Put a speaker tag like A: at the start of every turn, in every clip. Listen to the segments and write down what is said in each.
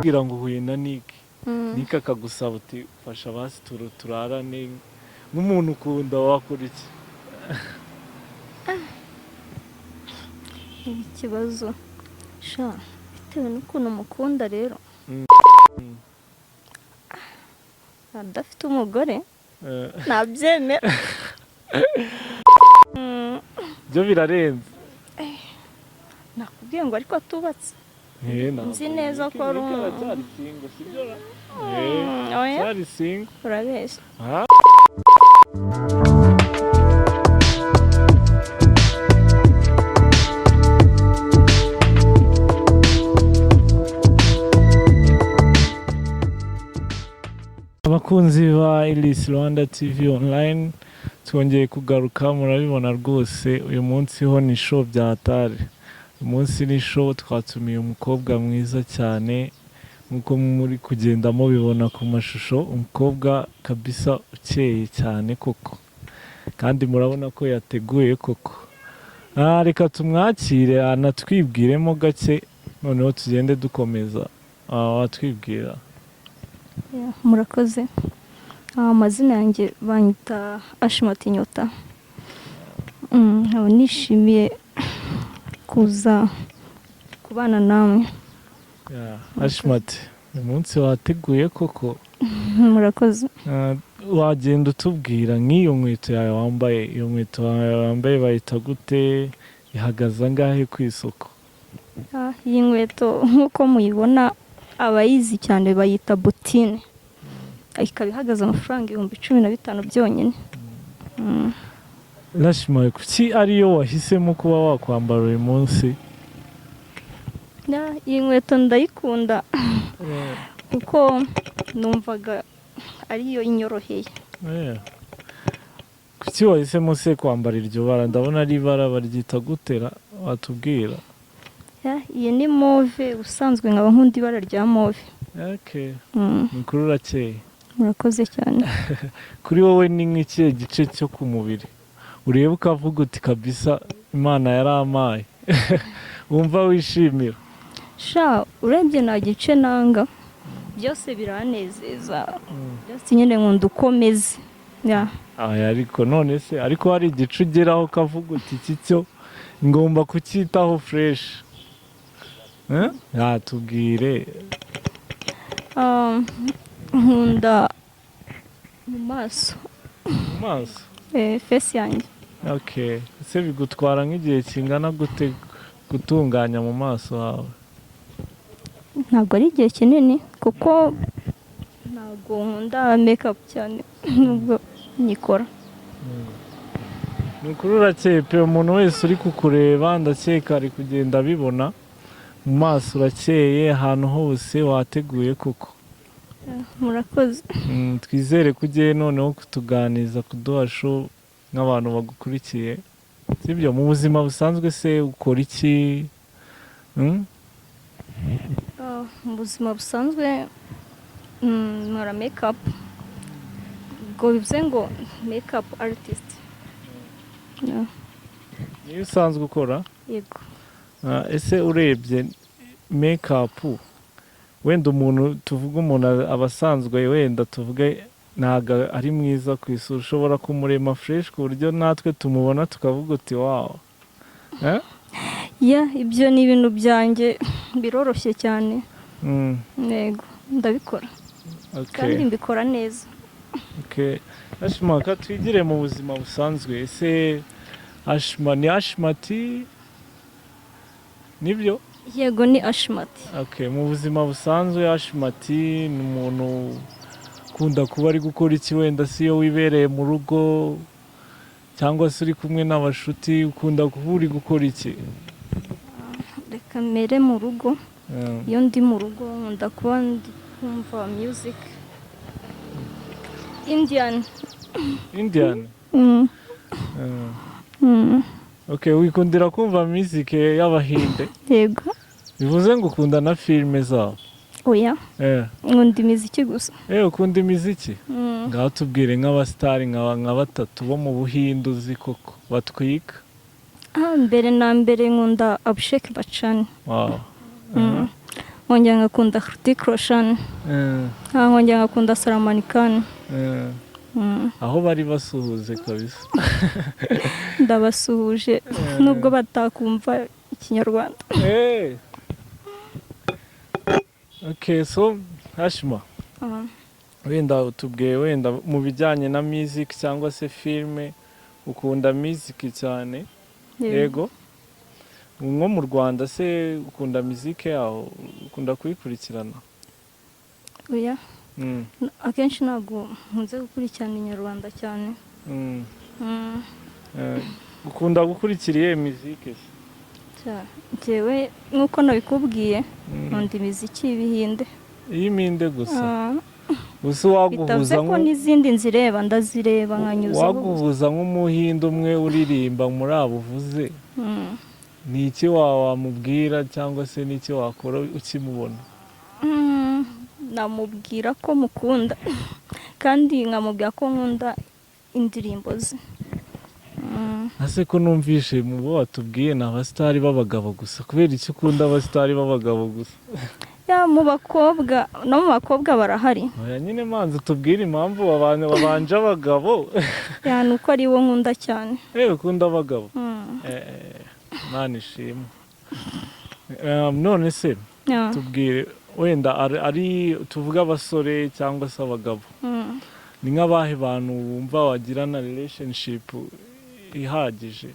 A: kugira ngo uhuye na Nick Nick akagusaba uti fasha basi turarane nk'umuntu ukunda wakora iki?
B: Ikibazo sha bitewe n'ukuntu mukunda rero adafite umugore nabyemera
A: byo birarenze
B: nakubwiye ngo ariko atubatse nzi neza ko ari
A: cyari single sibyo cyari single
B: urabeshya
A: abakunzi ba Ellis Rwanda TV online twongeye kugaruka murabibona rwose uyu munsi ho ni show bya hatari umunsi ni show twatumiye umukobwa mwiza cyane nkuko muri kugenda mubibona ku mashusho umukobwa kabisa ukeye cyane koko kandi murabona ko yateguye koko reka tumwakire anatwibwiremo gake noneho tugende dukomeza watwibwira.
B: Murakoze amazina yanjye banyita Ashimati Nyota nishimiye kuza kubana namwe.
A: Ashimati umunsi wateguye koko
B: murakoze.
A: Wagenda utubwira nk'iyo nkweto yawe wambaye iyo nkweto wambaye bayita gute ihagaze angahe ku isoko?
B: Iyi nkweto nk'uko muyibona abayizi cyane bayita botine ikaba ihagaze amafaranga 15,000 byonyine.
A: Rashima kuki ariyo wahisemo kuba wakwambara uyu munsi?
B: Iyi nkweto ndayikunda kuko numvaga ariyo inyoroheye.
A: Kuki wahisemo se kwambara iryo bara? Ndabona ari ibara baryita gutera watubwira.
B: Iyi ni move usanzwe nkaba nkunda ibara rya move.
A: Mukuru urakeye.
B: Murakoze cyane.
A: Kuri wowe ni nk'ikihe gice cyo ku mubiri ureba ukavuga uti kabisa Imana yaramaye wumva wishimira?
B: Sha urebye nta gice nanga byose biranezeza byose nyine nkunda ukomeze.
A: Ariko none se ariko hari igice ugeraho kavuga uti iki cyo ngomba kucyitaho fresh tubwire. Nkunda
B: mu maso.
A: Mu maso?
B: Face yanjye.
A: Ese bigutwara nk'igihe kingana gute gutunganya mu maso hawe?
B: Ntabwo ari igihe kinini kuko ntabwo nkunda makeup cyane nubwo nyikora.
A: Nukuri urakeye pe umuntu wese uri kukureba ndakeka ari kugenda abibona mu maso urakeye ahantu hose wateguye koko.
B: Murakoze.
A: Twizere ko ugiye noneho kutuganiza kuduha show nk'abantu bagukurikiye sibyo mu buzima busanzwe se ukora iki?
B: Mu buzima busanzwe nkora makeup ubwo bivuze ngo makeup artist.
A: Niyo usanzwe ukora?
B: Yego.
A: Ese urebye makeup wenda umuntu tuvuga umuntu abasanzwe wenda tuvuge ntago ari mwiza ku isura ushobora kumurema fresh ku buryo natwe tumubona tukavuga uti wow.
B: Ibyo ni ibintu byanjye biroroshye cyane. Yego ndabikora kandi mbikora neza. Ashima
A: ka twigire mu buzima busanzwe. Ese Ashima ni Ashimati nibyo?
B: Yego ni Ashimati.
A: Mu buzima busanzwe Ashimati ni umuntu ukunda kuba ari gukora iki wenda si yo wibereye mu rugo cyangwa se uri kumwe n'abashuti ukunda kuba uri gukora iki?
B: Reka mere mu rugo. Iyo ndi mu rugo nkunda kuba ndi kumva music Indian.
A: Wikundira kumva music y'Abahinde?
B: Yego.
A: Bivuze ngo ukunda na filime zabo?
B: Oya. Nkunda imiziki gusa.
A: Ukunda imiziki? Ngaho tubwire nk'abasitari nka batatu bo mu Buhinde uzi koko batwika.
B: Mbere na mbere nkunda Abhishek Bachchan. nkongera ngakunda Hrithik Roshan, nkongera ngakunda Salman Khan.
A: aho bari basuhuze kabisa.
B: Ndabasuhuje nubwo batakumva ikinyarwanda.
A: Okay, so Hashima, wenda utubwiye wenda mu bijyanye na music cyangwa se filme, ukunda music cyane? Yego. Nko mu Rwanda se ukunda music yaho, ukunda kuyikurikirana?
B: Oya. Akenshi ntabwo nkunze gukurikirana inyarwanda cyane.
A: Ukunda gukurikira iyihe music se?
B: Njyewe nk'uko nabikubwiye nkunda imiziki y'ibihinde.
A: Iy'iminde gusa? Gusa waguhuza
B: bitavuze ko n'izindi nzireba, ndazireba nkanyuzaho.
A: Waguhuza nk'umuhinde umwe uririmba muri abo uvuze, ni iki wamubwira cyangwa se ni iki wakora ukimubona?
B: Namubwira ko mukunda kandi nkamubwira ko nkunda indirimbo ze.
A: Ase ko numvishe mu bo watubwiye ni abasitari b'abagabo gusa, kubera iki ukunda abasitari b'abagabo gusa?
B: Mu bakobwa, no mu bakobwa barahari.
A: Oya nyine manzi tubwire impamvu babanje abagabo.
B: Nuko ari wo nkunda cyane.
A: Ukunda abagabo? Imana ishimwe. None se tubwire wenda ari tuvuga abasore cyangwa se abagabo, ni nk'abahe bantu wumva wagirana relationship ihagije,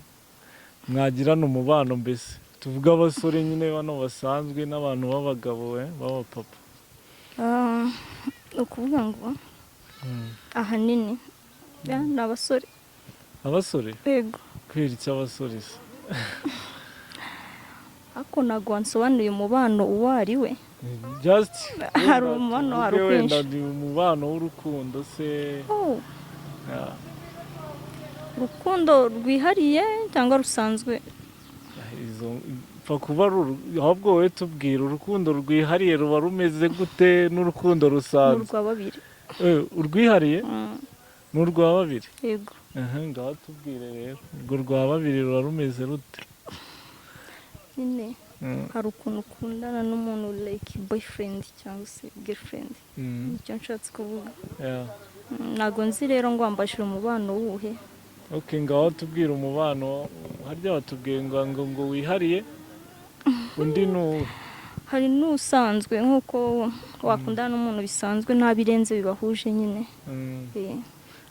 A: mwagirana umubano mbese? Tuvuga abasore nyine bano basanzwe n'abantu b'abagabo b'abapapa. Ukuvuga ngo ahanini ni abasore. Abasore? Yego. Kubera iki abasore se? Ako ntabwo wansobanuriye umubano uwo ari we. Hari umubano hari ukwinshi. Wenda ni umubano w'urukundo se? Urukundo rwihariye cyangwa rusanzwe? Kuba ahubwo wowe tubwira urukundo rwihariye ruba rumeze gute n'urukundo rusanzwe? Urwa babiri. Urwihariye? N'urwa babiri? Yego. Ngaho tubwire rero, urwo rwa babiri ruba rumeze rute? Nyine hari ukuntu ukundana n'umuntu like boyfriend cyangwa se girlfriend, nicyo nshatse kuvuga. Ntabwo nzi rero ngo wambashire umubano wuhe. Okay, ngaho tubwire umubano, harya watubwiye ngo wihariye, undi hari n'usanzwe nk'uko wakundana n'umuntu bisanzwe nta birenze bibahuje nyine.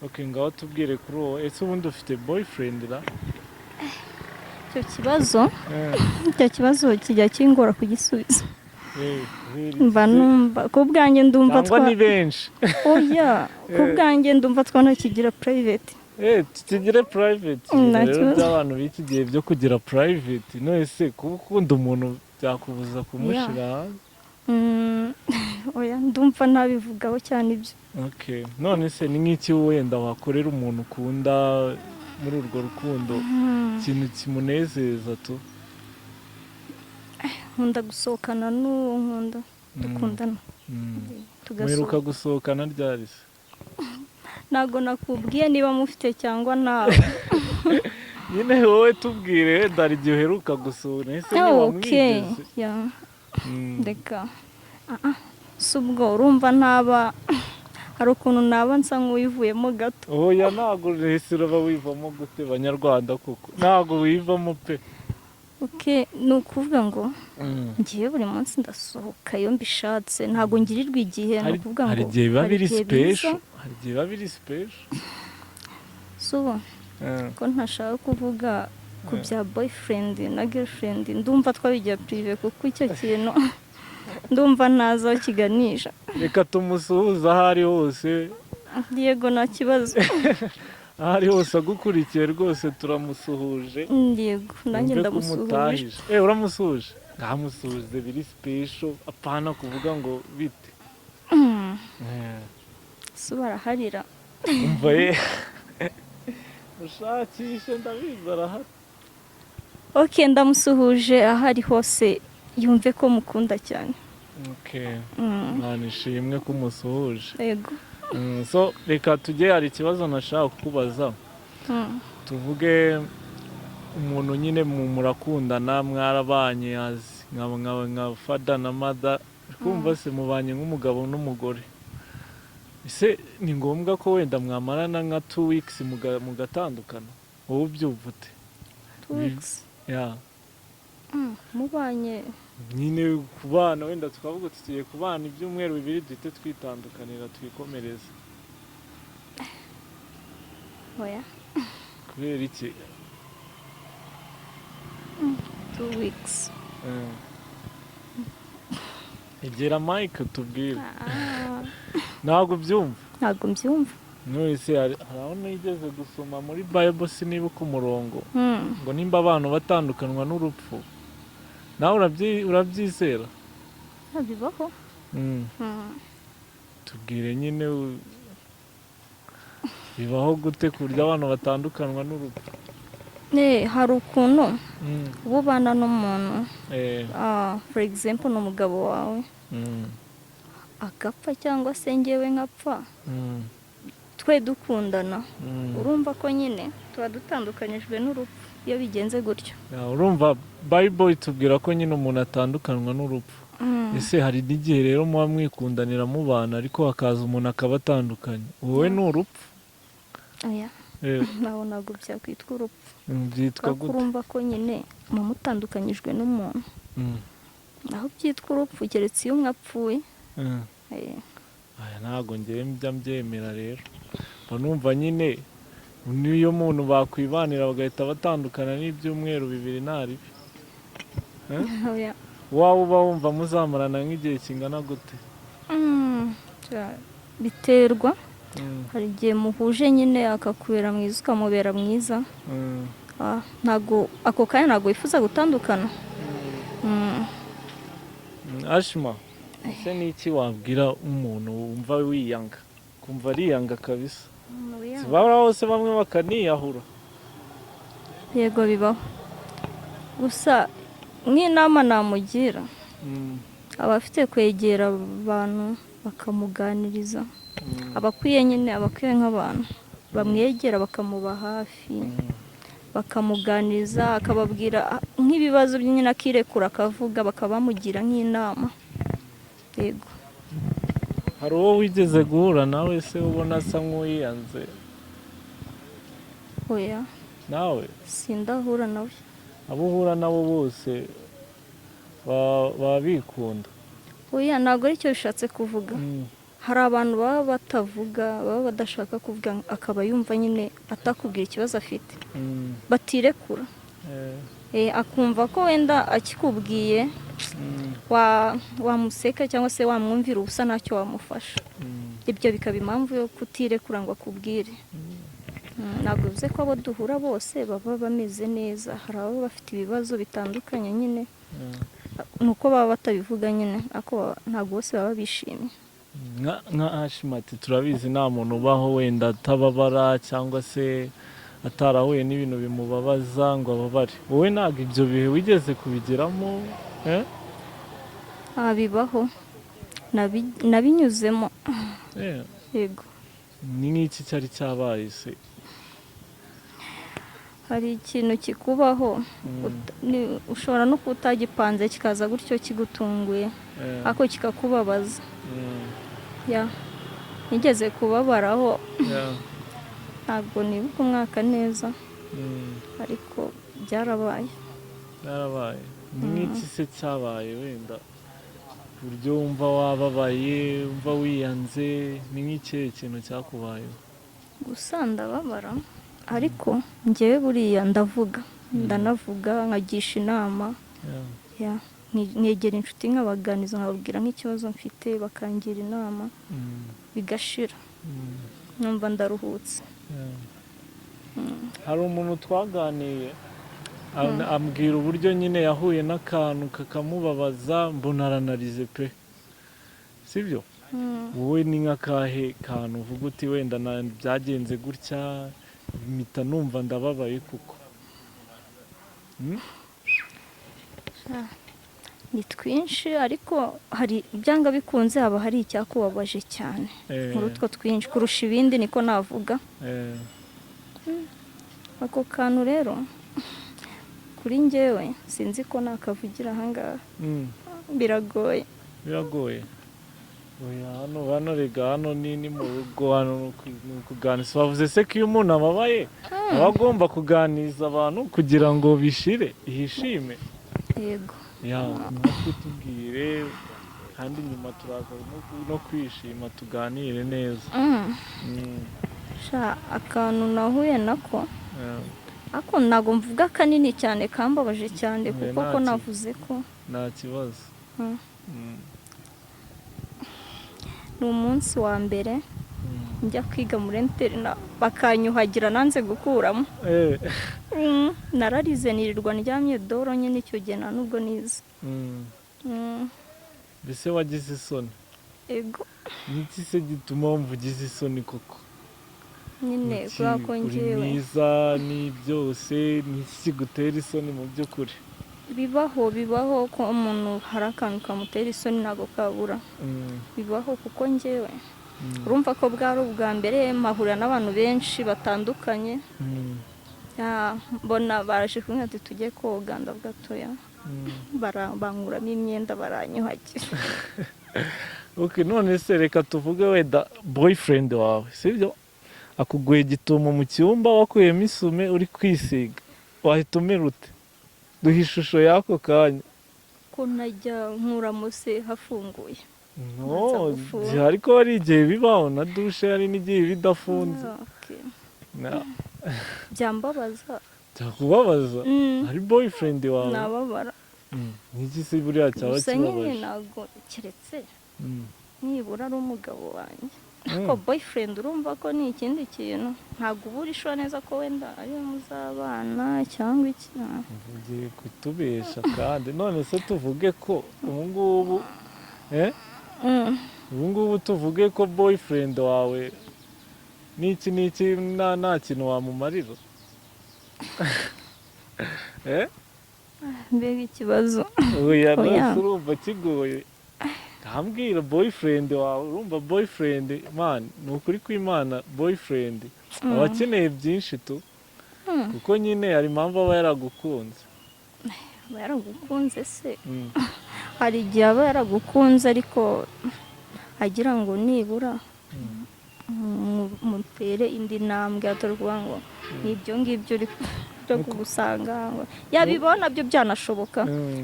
A: Okay, ngaho tubwire kuri uwo. Ese ubundi ufite boyfriend ra? Icyo kibazo kijya kingora kugisubiza. Mba numva ku bwanjye ndumva ni benshi.
B: Oya, ku bwanjye ndumva twanakigira private.
A: Tukigire private. Rero by'abantu b'iki gihe byo kugira private, none se kuba ukunda umuntu byakubuza kumushira hanze? Oya, ndumva nabivugaho cyane ibyo. Okay, none se ni nk'iki wenda wakorera umuntu ukunda muri urwo rukundo, ikintu kimunezeza tu? Nkunda gusohokana n'uwo nkunda, dukundana. Mwiruka gusohokana ryari se? Ntabwo nakubwiye niba mufite cyangwa nawe. Nyine wowe tubwire wenda hari igihe uheruka gusura, ese niba mwigeze? Reka si ubwo urumva ntaba, hari ukuntu naba nsa nk'uwivuyemo gato. Oya ntabwo rese uraba wivamo gute banyarwanda kuko ntabwo wivamo pe. Ni ukuvuga ngo ngiye buri munsi ndasohoka iyo mbishatse, ntabwo ngirirwa igihe. Ni ukuvuga ngo hari igihe biba biri special, hari igihe biba biri special. So ko ntashaka kuvuga ku bya boyfriend na girlfriend, ndumva twabigira prive kuko icyo kintu ndumva ntaza kiganisha. Reka tumusuhuza aho ari hose. Yego, nta kibazo. Aho ari hose agukurikiye rwose turamusuhuje. Yego, nanjye ndamusuhuje. Uramusuhuje? Ngamusuhuze biri special, apana kuvuga ngo bite. So baraharira. Umva ushakishe ndabizi arahari. Okay, ndamusuhuje aho ari hose, yumve ko mukunda cyane. Okay, nishimwe ko umusuhuje. Yego. So reka tujye, hari ikibazo nashaka kukubaza. Tuvuge umuntu nyine murakundana, mwarabanye, azi nka fada na mada kumva se mubanye nk'umugabo n'umugore. Ese ni ngombwa ko wenda mwamarana nka 2 weeks mugatandukana? Wowe ubyumva ute?
B: 2 weeks
A: ya
B: mubanye
A: nyine kubana wenda tukavuga tugiye kubana ibyumweru 2 duhite twitandukanira twikomereza.
B: oya
A: Kubera iki?
B: 2 weeks
A: egera Mike tubwire. Ntabwo byumva?
B: ntabwo mbyumva.
A: None hari aho nigeze gusoma muri Bible sinibuka umurongo ngo nimba abantu batandukanwa n'urupfu, nawe urabyizera?
B: bibaho.
A: Tubwire nyine bibaho gute ku buryo abantu batandukanwa n'urupfu?
B: hari ukuntu uba ubana n'umuntu for example ni umugabo wawe agapfa cyangwa se njyewe nkapfa, twe dukundana, urumva ko nyine tuba dutandukanyijwe n'urupfu iyo bigenze gutyo.
A: Urumva Bible itubwira ko nyine umuntu atandukanwa n'urupfu. Ese hari n'igihe rero muba mwikundanira mubana ariko hakaza umuntu akaba atandukanye, wowe ni urupfu?
B: oya naho ntabwo byakwitwa urupfu.
A: Byitwa gute?
B: urumva ko nyine muba mutandukanyijwe n'umuntu, naho byitwa urupfu keretse iyo umwe apfuye.
A: Ntabwo ngewe njya mbyemera rero, mba numva nyine n'iyo muntu bakwibanira bagahita batandukana n'ibyumweru 2 nta ribi. Waba uba wumva muzamarana nk'igihe kingana gute?
B: biterwa, hari igihe muhuje nyine akakubera mwiza ukamubera mwiza, ntabwo ako kanya ntabwo wifuza gutandukana.
A: Ashima, ese ni iki wabwira umuntu wumva wiyanga kumva ariyanga kabisa? Zibaho hose bamwe bakaniyahura.
B: Yego bibaho, gusa nk'inama namugira aba afite kwegera abantu bakamuganiriza, abakwiye nyine abakwiye nk'abantu bamwegera bakamuba hafi bakamuganiriza, akababwira nk'ibibazo bye nyine akirekura akavuga, bakaba bamugira nk'inama. Yego.
A: Hari uwo wigeze guhura nawe se ubona asa nk'uyiyanze?
B: oya
A: nawe
B: sindahura nawe.
A: abo uhura nabo bose baba bikunda?
B: oya ntabwo aricyo bishatse kuvuga. hari abantu baba batavuga, baba badashaka kuvuga, akaba yumva nyine atakubwira ikibazo afite, batirekura. akumva ko wenda akikubwiye wamuseka cyangwa se wamwumvira ubusa ntacyo wamufasha. ibyo bikaba impamvu yo kutirekura ngo akubwire. ntabwo bivuze ko abo duhura bose baba bameze neza, hari abo bafite ibibazo bitandukanye nyine, nuko baba batabivuga nyine, ariko ntabwo bose baba bishimye.
A: nka Ashimati turabizi nta muntu ubaho wenda atababara cyangwa se atarahuye n'ibintu bimubabaza ngo ababare. wowe ntabwo ibyo bihe wigeze kubigeramo?
B: bibaho, nabinyuzemo. Yego.
A: ni nk'iki cyari cyabaye se?
B: hari ikintu kikubaho ushobora no kuba utagipanze kikaza gutyo kigutunguye ariko kikakubabaza. nigeze kubabaraho, ntabwo nibuka umwaka neza, ariko byarabaye.
A: ni nk'iki se cyabaye wenda ku buryo wumva wababaye, wumva wiyanze? ni nk'ikihe kintu cyakubayeho?
B: gusa ndababara, ariko njyewe buriya ndavuga, ndanavuga nkagisha inama, nkegera inshuti nkabaganiza, nkababwira nk'ikibazo mfite bakangira inama, bigashira, numva ndaruhutse.
A: hari umuntu twaganiye ambwira uburyo nyine yahuye n'akantu kakamubabaza, mbona aranarize pe. sibyo? wowe ni nk'akahe kantu uvuga uti wenda byagenze gutya mpita numva ndababaye kuko?
B: ni twinshi, ariko hari byanga bikunze haba hari icyakubabaje cyane muri utwo twinshi kurusha ibindi, niko navuga. ako kantu rero kuri njyewe sinzi ko nakavugira ahangaha biragoye
A: oya hano rega hano ni mu rugo hano ni ukuganiriza bavuze se ko iyo umuntu ababaye aba agomba kuganiriza abantu kugira ngo bishire hishime
B: yego
A: natwe tubwire kandi nyuma turaza no kwishima tuganire neza
B: akantu nahuye nako ako ntabwo mvuga kanini cyane kambabaje cyane kuko ko navuze ko
A: nta kibazo
B: ni umunsi wa mbere njya kwiga muri interina bakanyuhagira nanze gukuramo nararize nirirwa ndyamye doro nyine icyo gihe nta nubwo nize
A: mbese wagize isoni
B: ego
A: n'iki se gituma wumva ugize isoni koko
B: nyine kubera ko njyewe
A: uri mwiza ni byose n'iki kigutera isoni mu by'ukuri
B: bibaho ko umuntu hari akantu kamutera isoni ntabwo kabura bibaho kuko njyewe urumva ko bwari ubwa mbere mpahurira n'abantu benshi batandukanye mbona baraje kumwe ati tujye koga ndabwatoya bankuramo imyenda baranyuhagira
A: none se reka tuvuge wenda boyfriend wawe sibyo akuguye gitumo mu cyumba wakuyemo isume uri kwisiga wahita umera ute duha ishusho y'ako kanya
B: ko najya nkuramo se hafunguye
A: ariko hari igihe bibaho na dushe hari n'igihe bidafunze
B: byambabaza
A: byakubabaza ari boyfriend wawe
B: nababara
A: n'iki se buriya cyaba
B: gusa nyine
A: kibabaje
B: ntabwo keretse nibura ari umugabo wanjye ariko boyfriend urumva ko ni ikindi kintu ntabwo uba urishwa neza ko wenda ariyo muzabana cyangwa iki
A: ugiye kutubesha kandi none se tuvuge ko ubungubu ubungubu tuvuge ko boyfriend wawe n'iki nta kintu wamumarira
B: mbega ikibazo
A: oya nose urumva kigoye ndambwira boyfriend wawe urumva boyfriend man ni ukuri kw'Imana boyfriend aba akeneye byinshi tu kuko nyine hari impamvu aba yaragukunze
B: aba yaragukunze se hari igihe aba yaragukunze ariko agira ngo nibura mutere indi ntambwe atari ukuvuga ngo n'ibyo ngibyo byo kugusanga yabibona byo byanashoboka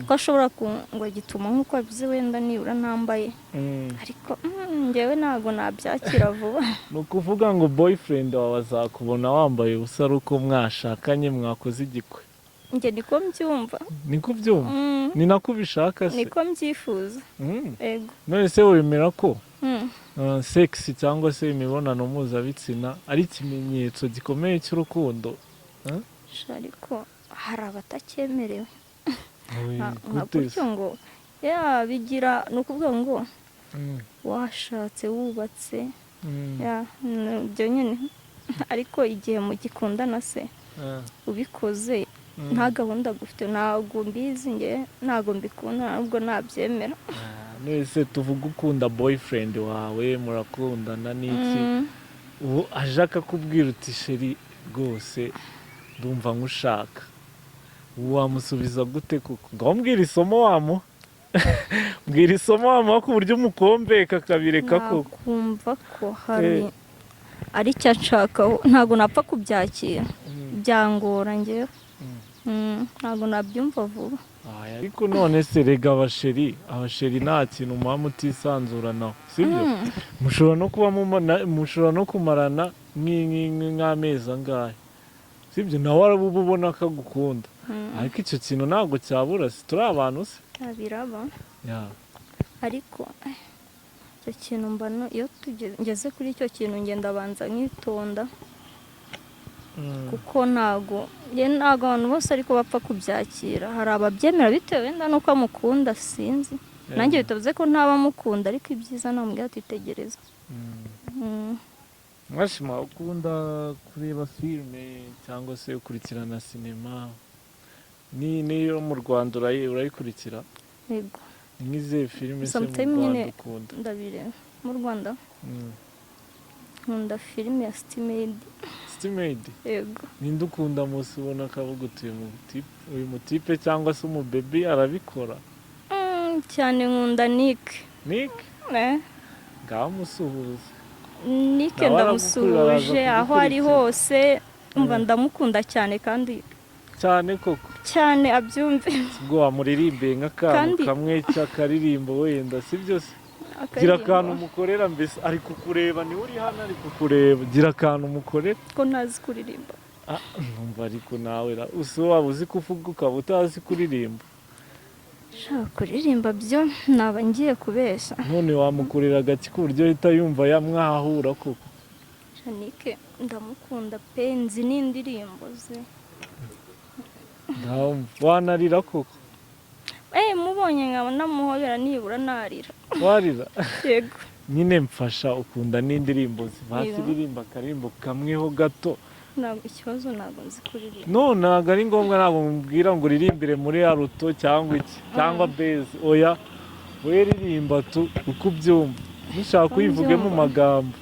B: ko ashobora ngo gituma nk'uko abivuze wenda nibura ntambaye ariko njyewe ntabwo nabyakira vuba
A: ni ukuvuga ngo boyfriend wawe azakubona wambaye ubusa ari uko mwashakanye mwakoze igikwe
B: njye niko mbyumva
A: niko ubyumva ni nako ubishaka se
B: niko mbyifuza ego
A: none se wemera ko sex cyangwa se imibonano mpuzabitsina ari ikimenyetso gikomeye cy'urukundo
B: ariko hari abatakyemerewe nka
A: gute
B: gutyo ngo bigira ni ukuvuga ngo washatse wubatse ibyo nyine ariko igihe mugikundana se ubikoze nta gahunda gufite ntabwo mbizi nge ntabwo mbikunda ntabwo nabyemera
A: nese tuvuga ukunda boyfriend wawe murakundana n'iki ubu aje akakubwira uti sheri rwose ndumva nkushaka wamusubiza gute kuko ngaho mbwira isomo wamuha mbwira isomo wamuha ku buryo umukombeka akabireka koko
B: nakumva ko hari ari icyo nshakaho ntabwo napfa kubyakira byangora ngewe ntabwo nabyumva vuba
A: ariko none se rega abasheri nta kintu muba mutisanzuranaho sibyo mushobora no kumarana nk'amezi angahe sibyo nawe araba ubona ko agukunda ariko icyo kintu ntabwo cyabura si turi abantu se
B: biraba ariko icyo kintu mbona iyo tugeze kuri icyo kintu ngenda abanza nkitonda kuko ntabwo abantu bose ariko bapfa kubyakira hari ababyemera bitewe wenda nuko amukunda sinzi nanjye bitavuze ko ntaba amukunda ariko ibyiza namubwira twitegereza
A: mwashima ukunda kureba filime cyangwa se ukurikirana sinema niyo mu Rwanda urayikurikira
B: yego
A: nk'izihe filime se mu
B: Rwanda
A: ukunda
B: ndabireba mu Rwanda nkunda filime ya Stimade.
A: Stimade
B: Yego.
A: ninde ukunda musi ubona akavuga uti uyu mutipe cyangwa se umubebi arabikora?
B: Cyane nkunda Nick.
A: Nick
B: Eh.
A: ngamusuhuza.
B: Nick
A: Nawe
B: ndamusuhuje
A: aragukurikira.
B: aho ari hose, umva ndamukunda cyane kandi
A: cyane koko
B: cyane abyumve.
A: ubwo wamuririmbiye nk'akantu
B: Kandi-
A: kamwe cy'akaririmbo wenda sibyo se? gira akantu umukorera mbese ari kukureba niwe uri hano ari kukureba, gira akantu umukorera.
B: ko ntazi kuririmba.
A: numva ariko nawe waba uzi kuvuga ukaba utazi kuririmba.
B: Shaka kuririmba byo naba ngiye kubeshya.
A: none wamukorera agaki ku buryo ahita yumva yamwahura koko?
B: Nick ndamukunda pe, nzi n'indirimbo ze.
A: wanarira koko?
B: Mubonye nkaba namuhobera nibura narira.
A: warira?
B: Yego.
A: nyine mfasha ukunda n'indirimbo zibasiririmba akarimbo kamweho gato.
B: Ntabwo ikibazo ntabwo nzi kuririmba.
A: no ntabwo ari ngombwa, ntabwo mubwira ngo uririmbire muri aruto cyangwa iki cyangwa bezi, oya we ririmba tu uko ubyumva, nushaka kuyivuge mu magambo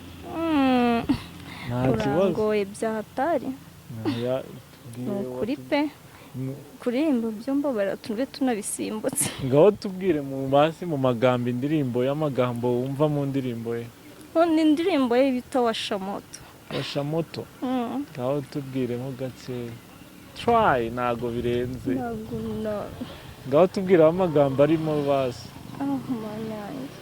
A: nta kibazo.
B: urangoye byahatari. Ni ukuri pe, kuririmba byo mbabara tube tunabisimbutse.
A: ngaho tubwire mu magambo indirimbo y'amagambo wumva mu ndirimbo ye.
B: Ni indirimbo ye bita Washamoto.
A: Washamoto. ngaho tubwiremo gakeya, try ntago birenze.
B: Ntabwo
A: ngaho tubwire amagambo arimo basi.
B: mana yanjye.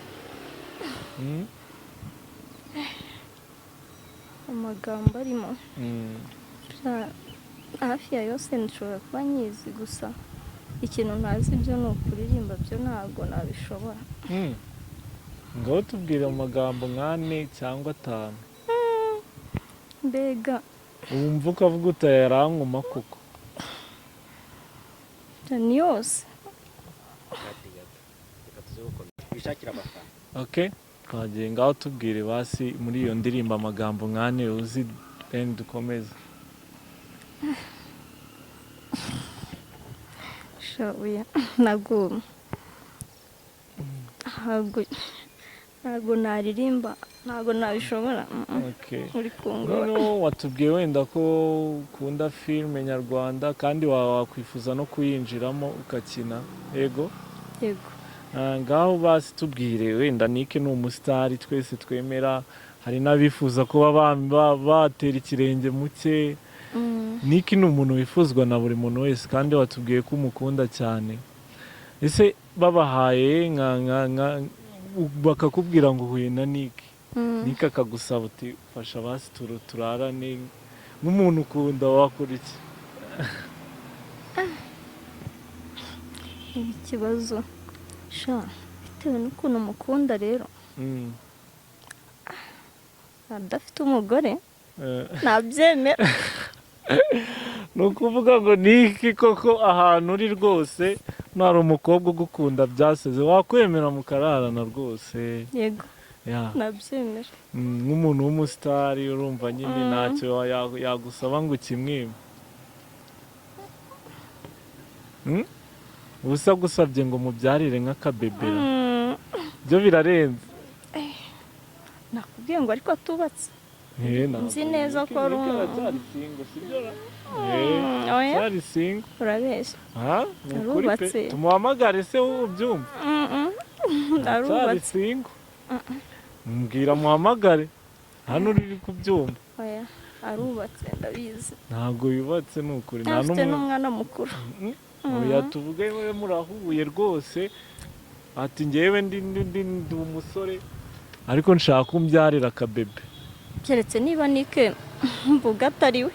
B: Amagambo arimo hafi ya yose nshobora kuba nyizi, gusa ikintu ntazi byo ni ukuririmba, byo ntabwo nabishobora.
A: ngaho tubwire amagambo nk'ane cyangwa 5.
B: Mbega
A: wumva ukavuga utayarankuma koko?
B: ni yose.
A: okay twagiye, ngaho tubwire basi muri iyo ndirimbo amagambo nk'ane uzi then dukomeze.
B: shabuya ntabwo naririmba, ntabwo nabishobora.
A: okay
B: uri kungora.
A: noneho watubwiye wenda ko ukunda filime nyarwanda kandi wakwifuza no kuyinjiramo ugakina. yego
B: Yego.
A: ngaho basi tubwire wenda Nick ni umusitari twese twemera, hari n'abifuza kuba batera ikirenge mu cye. Nick ni umuntu wifuzwa na buri muntu wese kandi watubwiye ko umukunda cyane. ese babahaye bakakubwira ngo uhuye na Nick, Nick akagusaba uti fasha basi turarane nk'umuntu ukunda, wakora iki?
B: ikibazo bitewe n'ukuntu umukunda rero, adafite umugore ntabyemera.
A: ni ukuvuga ngo Nick koko ahantu uri rwose ntari umukobwa ugukunda byaseze, wakwemera mukararana rwose?
B: Yego. Nabyemera.
A: nk'umuntu w'umusitari urumva nyine ntacyo yagusaba ngo ukimwime. ubusa gusabye ngo mubyarire nk'akabebera byo birarenze.
B: nakubwiye ngo ariko atubatse. nzi neza ko ari
A: cyari singo sibyo? cyari singo.
B: urabeshya.
A: arubatse. tumuhamagare se ubyumva. cyari singo. mbwira muhamagare hano uri kubyumva.
B: arubatse ndabizi.
A: ntabwo yubatse ni ukuri.
B: afite n'umwana mukuru.
A: oya tuvuge we murahuye rwose ati ngewe ndi umusore ariko nshaka kumbyarira akabebe.
B: keretse niba Nick mvuga atari we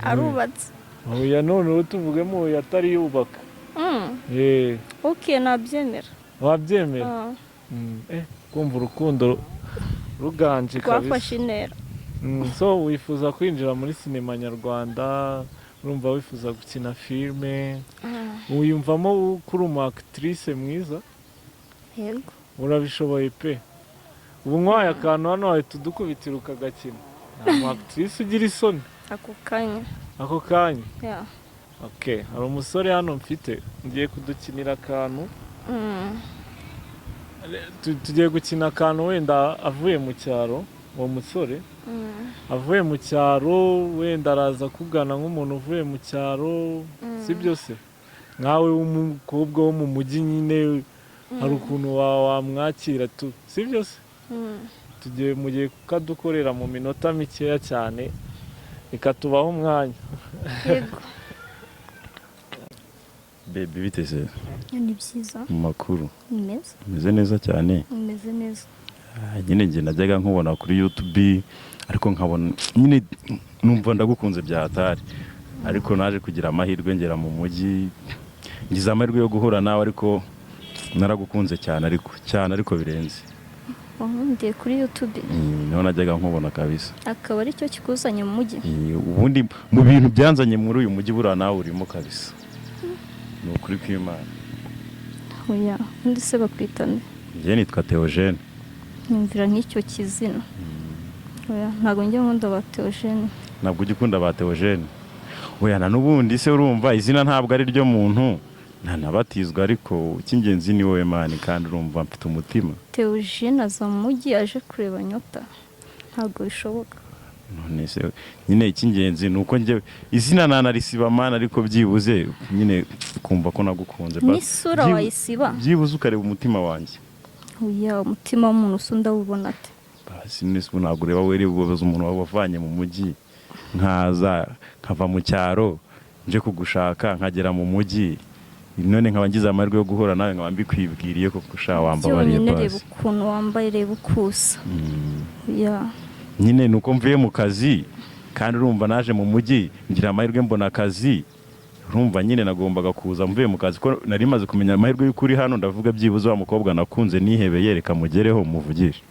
B: arubatse.
A: oya noneho tuvugemo oya atari yubaka.
B: okay nabyemera.
A: wabyemera? kumva urukundo ruganje kabisa.
B: rwafashe intera.
A: so wifuza kwinjira muri sinema nyarwanda, urumva wifuza gukina filime, wiyumvamo kuri umu actrice mwiza?
B: Yego.
A: urabishoboye pe. ubu nkwaye akantu hano wahita udukubitira ukagakina. nta mu actrice ugira isoni
B: ako kanya.
A: ako kanya? okay hari umusore hano mfite ngiye kudukinira akantu. tugiye gukina akantu wenda avuye mu cyaro uwo musore avuye mu cyaro wenda araza kugana nk'umuntu uvuye mu cyaro sibyo se nkawe w'umukobwa wo mu mujyi nyine hari ukuntu wamwakira sibyo se mugiye kukadukorera mu minota mikeya cyane reka tubaho umwanya.
B: yego
C: Baby biteze
B: ni byiza
C: mu makuru
B: ni meza
C: meze neza cyane
B: umeze neza
C: nyine njye najyaga nkubona kuri YouTube ariko nkabona nyine numva ndagukunze bya hatari ariko naje kugira amahirwe ngera mu mujyi ngize amahirwe yo guhura nawe ariko naragukunze cyane ariko birenze.
B: wankundiye kuri YouTube
C: niho najyaga nkubona kabisa
B: akaba ari cyo kikuzanye mu mujyi
C: ubundi mu bintu byanzanye muri uyu mujyi buriya nawe urimo kabisa ni ukuri kw'Imana.
B: oya undi se bakwitana
C: njye nitwa Theogene
B: nyumvira nk'icyo kizina oya ntabwo njya nkunda ba Theogene.
C: ntabwo ujya ukunda ba Theogene oya na n'ubundi se urumva izina ntabwo ari ryo muntu ntanabatizwa ariko icy'ingenzi ni wowe mani kandi urumva mfite umutima.
B: Theogene aza mu mujyi aje kureba Nyota ntabwo bishoboka.
C: none se nyine icy'ingenzi ni uko njye izina nanarisiba mani ariko byibuze nyine kumva ko nagukunze
B: n'isura wayisiba
C: byibuze ukareba umutima wanjye.
B: oya umutima w'umuntu usunda wubona ate
C: basi nese ntabwo ureba werebuza umuntu wavanye mu mujyi nkava mu cyaro nje kugushaka nkagera mu mujyi none nkaba ngize amahirwe yo guhura nawe nkaba mbikwibwiriye ko gushaka wambabariye
B: basi reba ukuntu wambaye reba ukusa
C: nyine nuko mvuye mu kazi kandi urumva naje mu mujyi ngira amahirwe mbona akazi urumva nyine nagombaga kuza mvuye mu kazi ko nari maze kumenya amahirwe y'ukuri hano ndavuga byibuze wa mukobwa nakunze nihebeye reka mugereho muvugishe.